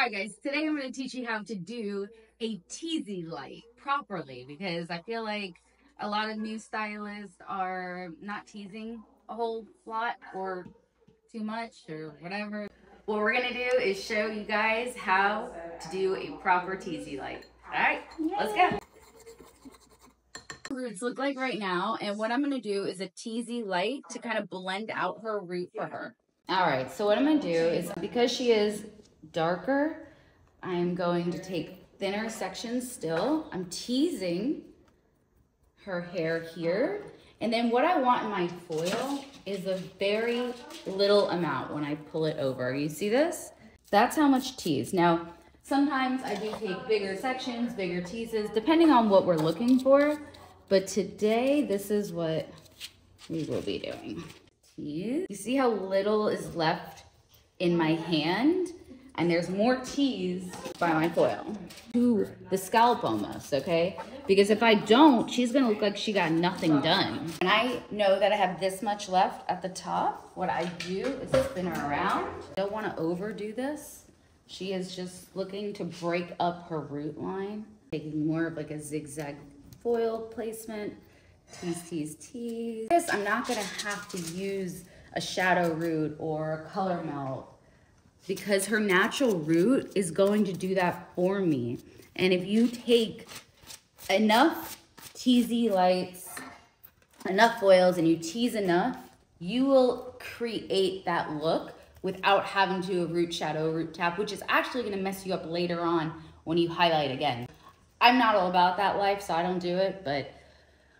Alright guys, today I'm going to teach you how to do a teasy light properly, because I feel like a lot of new stylists are not teasing a whole lot or too much or whatever. What we're going to do is show you guys how to do a proper teasy light. Alright, let's go. Roots look like right now, and what I'm going to do is a teasy light to kind of blend out her root for her. Alright, so what I'm going to do is, because she is darker, I'm going to take thinner sections still. I'm teasing her hair here. And then what I want in my foil is a very little amount when I pull it over. You see this? That's how much tease. Now, sometimes I do take bigger sections, bigger teases, depending on what we're looking for. But today, this is what we will be doing. Tease. You see how little is left in my hand? And there's more tease by my foil to the scalp almost, okay? Because if I don't, she's gonna look like she got nothing done. And I know that I have this much left at the top. What I do is spin her around. Don't wanna overdo this. She is just looking to break up her root line. Taking more of like a zigzag foil placement. Tease, tease, tease. This, I'm not gonna have to use a shadow root or a color melt, because her natural root is going to do that for me. And if you take enough teasy lights, enough foils, and you tease enough, you will create that look without having to do a root shadow, root tap, which is actually gonna mess you up later on when you highlight again. I'm not all about that life, so I don't do it, but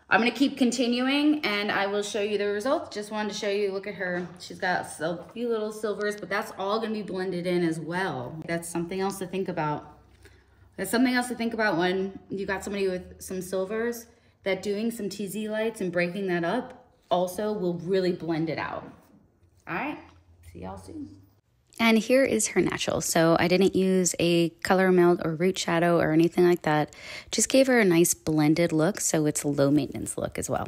I'm gonna keep continuing and I will show you the results. Just wanted to show you, look at her. She's got a few little silvers, but that's all gonna be blended in as well. That's something else to think about. That's something else to think about when you got somebody with some silvers, that doing some teasy lights and breaking that up also will really blend it out. All right, see y'all soon. And here is her natural. So I didn't use a color melt or root shadow or anything like that. Just gave her a nice blended look, so it's a low maintenance look as well.